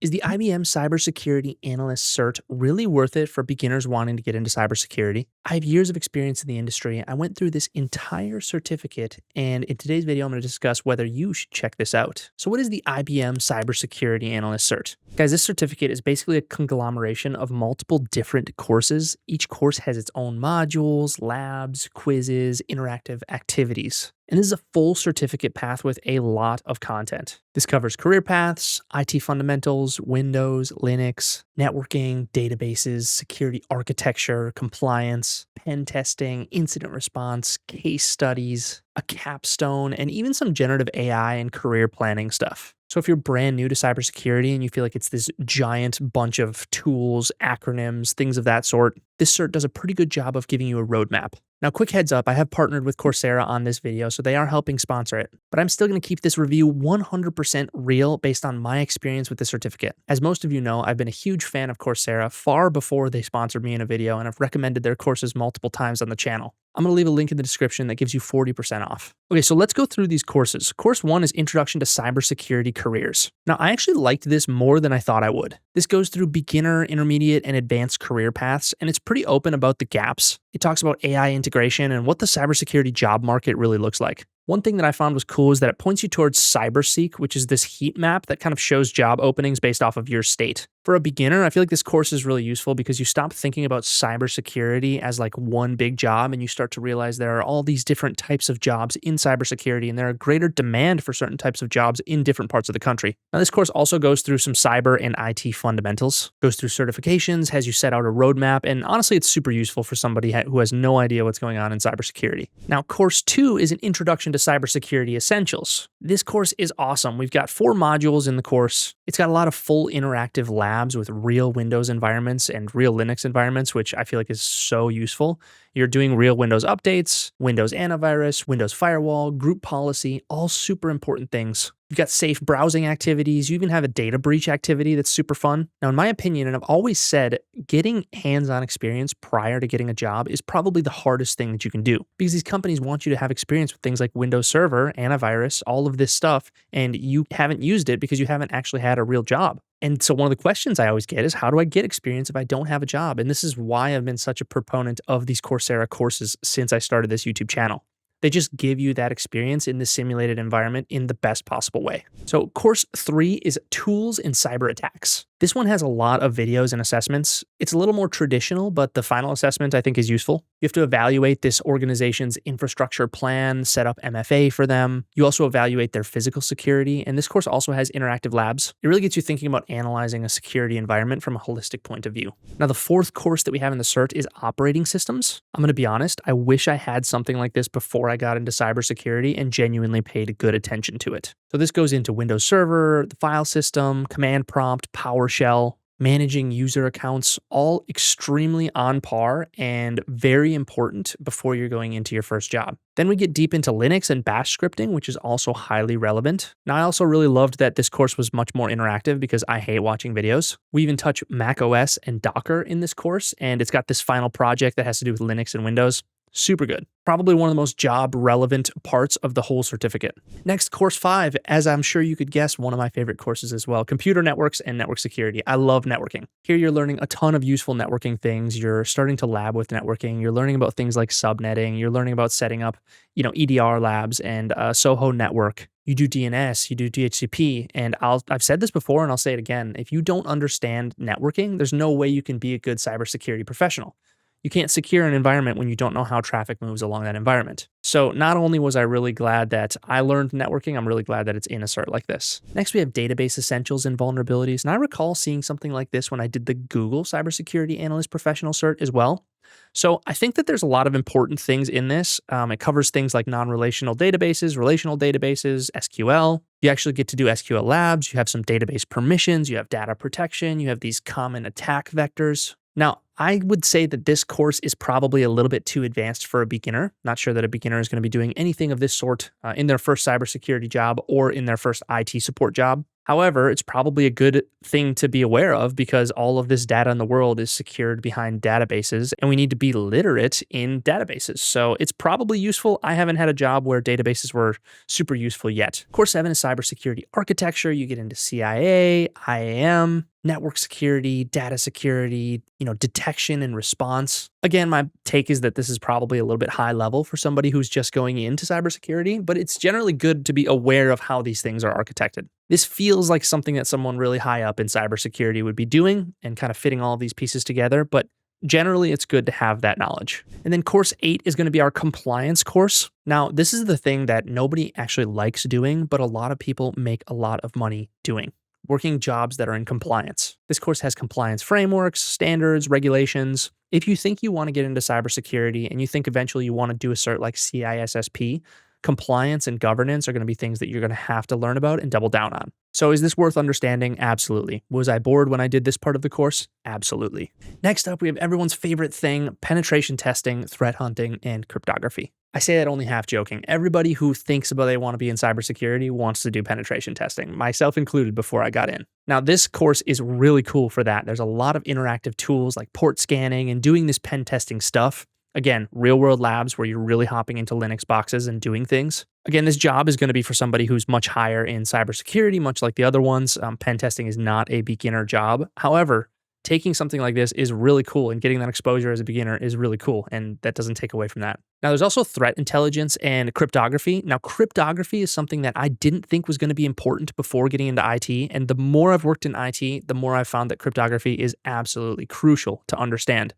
Is the IBM Cybersecurity Analyst Cert really worth it for beginners wanting to get into cybersecurity? I have years of experience in the industry. I went through this entire certificate, and in today's video, I'm going to discuss whether you should check this out. So what is the IBM Cybersecurity Analyst Cert? Guys, this certificate is basically a conglomeration of multiple different courses. Each course has its own modules, labs, quizzes, interactive activities. And this is a full certificate path with a lot of content. This covers career paths, IT fundamentals, Windows, Linux, networking, databases, security architecture, compliance, pen testing, incident response, case studies, a capstone, and even some generative AI and career planning stuff. So if you're brand new to cybersecurity and you feel like it's this giant bunch of tools, acronyms, things of that sort, this cert does a pretty good job of giving you a roadmap. Now, quick heads up, I have partnered with Coursera on this video, so they are helping sponsor it. But I'm still going to keep this review 100% real based on my experience with the certificate. As most of you know, I've been a huge fan of Coursera far before they sponsored me in a video, and I've recommended their courses multiple times on the channel. I'm going to leave a link in the description that gives you 40% off. Okay, so let's go through these courses. Course 1 is Introduction to Cybersecurity Careers. Now, I actually liked this more than I thought I would. This goes through beginner, intermediate, and advanced career paths, and it's pretty open about the gaps. It talks about AI integration and what the cybersecurity job market really looks like. One thing that I found was cool is that it points you towards CyberSeek, which is this heat map that kind of shows job openings based off of your state. For a beginner, I feel like this course is really useful because you stop thinking about cybersecurity as like one big job and you start to realize there are all these different types of jobs in cybersecurity and there are greater demand for certain types of jobs in different parts of the country. Now, this course also goes through some cyber and IT fundamentals, goes through certifications, has you set out a roadmap, and honestly, it's super useful for somebody who has no idea what's going on in cybersecurity. Now, course 2 is an Introduction to Cybersecurity Essentials. This course is awesome. We've got 4 modules in the course. It's got a lot of full interactive labs with real Windows environments and real Linux environments, which I feel like is so useful. You're doing real Windows updates, Windows antivirus, Windows firewall, group policy, all super important things. You've got safe browsing activities. You even have a data breach activity that's super fun. Now, in my opinion, and I've always said, getting hands-on experience prior to getting a job is probably the hardest thing that you can do because these companies want you to have experience with things like Windows Server, antivirus, all of this stuff, and you haven't used it because you haven't actually had a real job. And so one of the questions I always get is, how do I get experience if I don't have a job? And this is why I've been such a proponent of these Coursera courses since I started this YouTube channel. They just give you that experience in the simulated environment in the best possible way. So course 3 is Tools in Cyber Attacks. This one has a lot of videos and assessments. It's a little more traditional, but the final assessment I think is useful. You have to evaluate this organization's infrastructure plan, set up MFA for them. You also evaluate their physical security, and this course also has interactive labs. It really gets you thinking about analyzing a security environment from a holistic point of view. Now, the 4th course that we have in the cert is Operating Systems. I'm going to be honest, I wish I had something like this before I got into cybersecurity and genuinely paid good attention to it. So this goes into Windows Server, the file system, command prompt, PowerShell, managing user accounts, all extremely on par and very important before you're going into your first job. Then we get deep into Linux and Bash scripting, which is also highly relevant. Now, I also really loved that this course was much more interactive because I hate watching videos. We even touch Mac OS and Docker in this course, and it's got this final project that has to do with Linux and Windows. Super good. Probably one of the most job-relevant parts of the whole certificate. Next, course 5, as I'm sure you could guess, one of my favorite courses as well, Computer Networks and Network Security. I love networking. Here you're learning a ton of useful networking things. You're starting to lab with networking. You're learning about things like subnetting. You're learning about setting up, EDR labs and SOHO network. You do DNS, you do DHCP, and I've said this before and I'll say it again. If you don't understand networking, there's no way you can be a good cybersecurity professional. You can't secure an environment when you don't know how traffic moves along that environment. So not only was I really glad that I learned networking, I'm really glad that it's in a cert like this. Next, we have Database Essentials and Vulnerabilities. And I recall seeing something like this when I did the Google Cybersecurity Analyst Professional Cert as well. So I think that there's a lot of important things in this. It covers things like non-relational databases, relational databases, SQL. You actually get to do SQL labs. You have some database permissions. You have data protection. You have these common attack vectors. Now, I would say that this course is probably a little bit too advanced for a beginner. Not sure that a beginner is going to be doing anything of this sort in their first cybersecurity job or in their first IT support job. However, it's probably a good thing to be aware of because all of this data in the world is secured behind databases and we need to be literate in databases. So it's probably useful. I haven't had a job where databases were super useful yet. Course 7 is cybersecurity architecture. You get into CIA, IAM, network security, data security, detection and response. Again, my take is that this is probably a little bit high level for somebody who's just going into cybersecurity, but it's generally good to be aware of how these things are architected. This feels like something that someone really high up in cybersecurity would be doing and kind of fitting all of these pieces together, but generally it's good to have that knowledge. And then course 8 is going to be our compliance course. Now, this is the thing that nobody actually likes doing, but a lot of people make a lot of money doing. Working jobs that are in compliance. This course has compliance frameworks, standards, regulations. If you think you want to get into cybersecurity and you think eventually you want to do a cert like CISSP, compliance and governance are going to be things that you're going to have to learn about and double down on. So is this worth understanding? Absolutely. Was I bored when I did this part of the course? Absolutely. Next up, we have everyone's favorite thing, penetration testing, threat hunting, and cryptography. I say that only half joking. Everybody who thinks about they want to be in cybersecurity wants to do penetration testing, myself included before I got in. Now, this course is really cool for that. There's a lot of interactive tools like port scanning and doing this pen testing stuff. Again, real world labs where you're really hopping into Linux boxes and doing things. Again, this job is going to be for somebody who's much higher in cybersecurity, much like the other ones. Pen testing is not a beginner job. However, taking something like this is really cool and getting that exposure as a beginner is really cool. And that doesn't take away from that. Now, there's also threat intelligence and cryptography. Now, cryptography is something that I didn't think was going to be important before getting into IT. And the more I've worked in IT, the more I've found that cryptography is absolutely crucial to understand.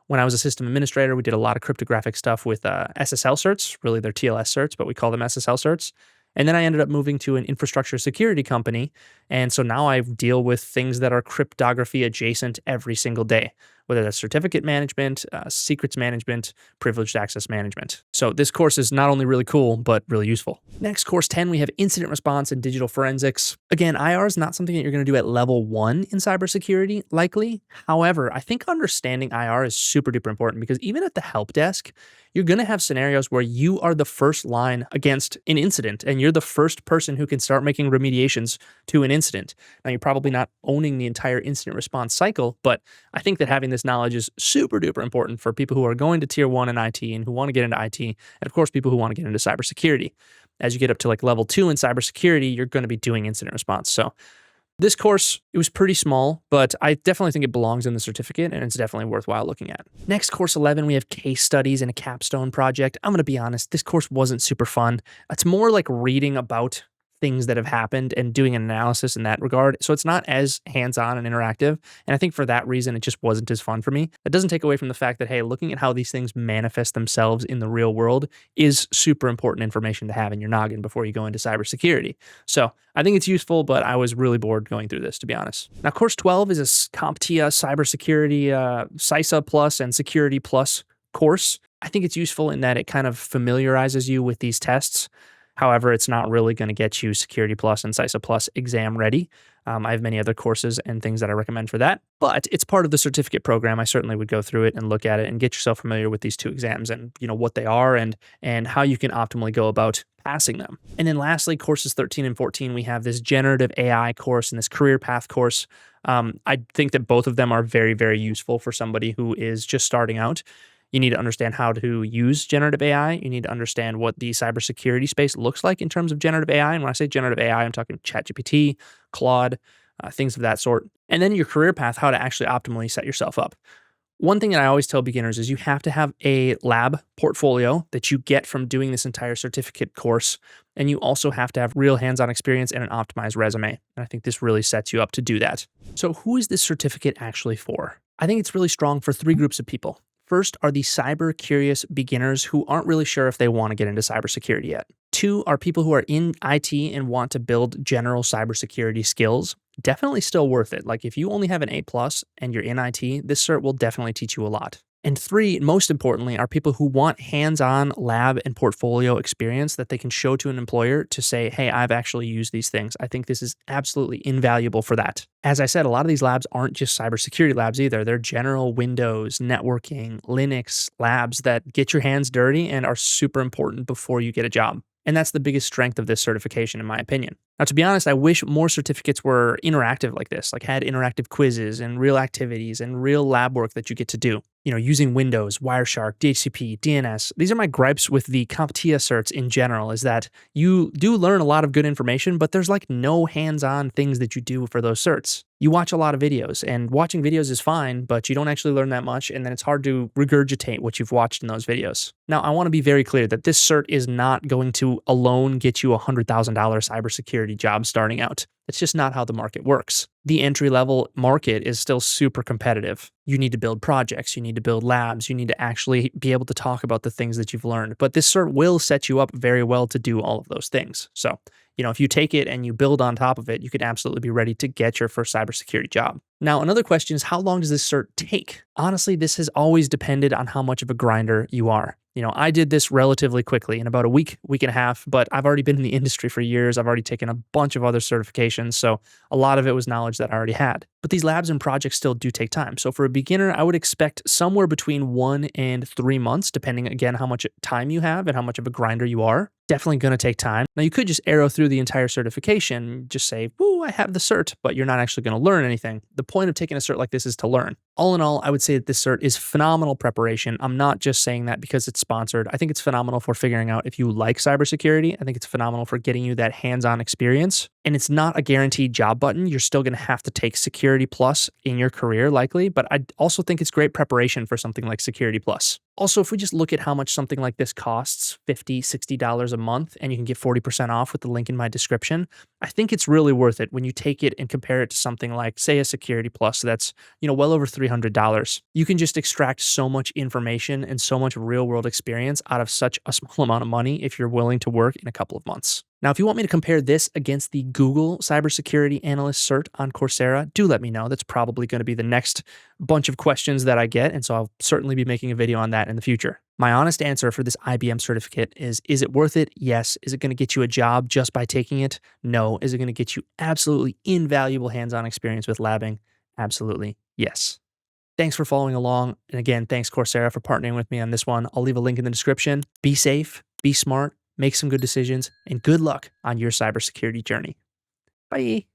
When I was a system administrator, we did a lot of cryptographic stuff with SSL certs, really they're TLS certs, but we call them SSL certs. And then I ended up moving to an infrastructure security company. And so now I deal with things that are cryptography adjacent every single day, whether that's certificate management, secrets management, privileged access management. So this course is not only really cool, but really useful. Next, course 10, we have incident response and digital forensics. Again, IR is not something that you're going to do at level 1 in cybersecurity, likely. However, I think understanding IR is super duper important because even at the help desk, you're going to have scenarios where you are the first line against an incident and you're the first person who can start making remediations to an incident. Now, you're probably not owning the entire incident response cycle, but I think that having this knowledge is super duper important for people who are going to tier 1 in IT and who want to get into IT, and of course, people who want to get into cybersecurity. As you get up to like level 2 in cybersecurity, you're going to be doing incident response. So this course, it was pretty small, but I definitely think it belongs in the certificate and it's definitely worthwhile looking at. Next, course 11, we have case studies in a Capstone project. I'm going to be honest, this course wasn't super fun. It's more like reading about things that have happened and doing an analysis in that regard. So it's not as hands-on and interactive. And I think for that reason, it just wasn't as fun for me. It doesn't take away from the fact that, hey, looking at how these things manifest themselves in the real world is super important information to have in your noggin before you go into cybersecurity. So I think it's useful, but I was really bored going through this, to be honest. Now, course 12 is a CompTIA cybersecurity, CySA Plus and Security Plus course. I think it's useful in that it kind of familiarizes you with these tests. However, it's not really going to get you Security Plus and CySA Plus exam ready. I have many other courses and things that I recommend for that, but it's part of the certificate program. I certainly would go through it and look at it and get yourself familiar with these two exams and what they are and how you can optimally go about passing them. And then lastly, courses 13 and 14, we have this generative AI course and this career path course. I think that both of them are very, very useful for somebody who is just starting out. You need to understand how to use generative AI. You need to understand what the cybersecurity space looks like in terms of generative AI. And when I say generative AI, I'm talking ChatGPT, Claude, things of that sort. And then your career path, how to actually optimally set yourself up. One thing that I always tell beginners is you have to have a lab portfolio that you get from doing this entire certificate course. And you also have to have real hands-on experience and an optimized resume. And I think this really sets you up to do that. So who is this certificate actually for? I think it's really strong for 3 groups of people. First are the cyber-curious beginners who aren't really sure if they want to get into cybersecurity yet. 2 are people who are in IT and want to build general cybersecurity skills. Definitely still worth it. Like if you only have an A+ and you're in IT, this cert will definitely teach you a lot. And three, most importantly, are people who want hands-on lab and portfolio experience that they can show to an employer to say, hey, I've actually used these things. I think this is absolutely invaluable for that. As I said, a lot of these labs aren't just cybersecurity labs either. They're general Windows, networking, Linux labs that get your hands dirty and are super important before you get a job. And that's the biggest strength of this certification, in my opinion. Now, to be honest, I wish more certificates were interactive like this, like had interactive quizzes and real activities and real lab work that you get to do. Using Windows, Wireshark, DHCP, DNS. These are my gripes with the CompTIA certs in general, is that you do learn a lot of good information, but there's like no hands-on things that you do for those certs. You watch a lot of videos, and watching videos is fine, but you don't actually learn that much, and then it's hard to regurgitate what you've watched in those videos. Now, I want to be very clear that this cert is not going to alone get you a $100,000 cybersecurity job starting out. It's just not how the market works. The entry-level market is still super competitive. You need to build projects, you need to build labs, you need to actually be able to talk about the things that you've learned. But this cert will set you up very well to do all of those things. So, if you take it and you build on top of it, you could absolutely be ready to get your first cybersecurity job. Now, another question is, how long does this cert take? Honestly, this has always depended on how much of a grinder you are. I did this relatively quickly in about a week and a half, but I've already been in the industry for years. I've already taken a bunch of other certifications, so a lot of it was knowledge that I already had. But these labs and projects still do take time. So for a beginner, I would expect somewhere between 1 and 3 months, depending again how much time you have and how much of a grinder you are. Definitely going to take time. Now, you could just arrow through the entire certification, just say, woo, I have the cert, but you're not actually going to learn anything. The point of taking a cert like this is to learn. All in all, I would say that this cert is phenomenal preparation. I'm not just saying that because it's sponsored. I think it's phenomenal for figuring out if you like cybersecurity. I think it's phenomenal for getting you that hands-on experience. And it's not a guaranteed job button. You're still going to have to take Security Plus in your career likely, but I also think it's great preparation for something like Security Plus. Also, if we just look at how much something like this costs, $50, $60 a month, and you can get 40% off with the link in my description, I think it's really worth it when you take it and compare it to something like, say, a Security Plus that's, well over $300. You can just extract so much information and so much real-world experience out of such a small amount of money if you're willing to work in a couple of months. Now, if you want me to compare this against the Google Cybersecurity Analyst Cert on Coursera, do let me know. That's probably going to be the next bunch of questions that I get, and so I'll certainly be making a video on that in the future. My honest answer for this IBM certificate is it worth it? Yes. Is it going to get you a job just by taking it? No. Is it going to get you absolutely invaluable hands-on experience with labbing? Absolutely yes. Thanks for following along. And again, thanks Coursera for partnering with me on this one. I'll leave a link in the description. Be safe, be smart, make some good decisions, and good luck on your cybersecurity journey. Bye.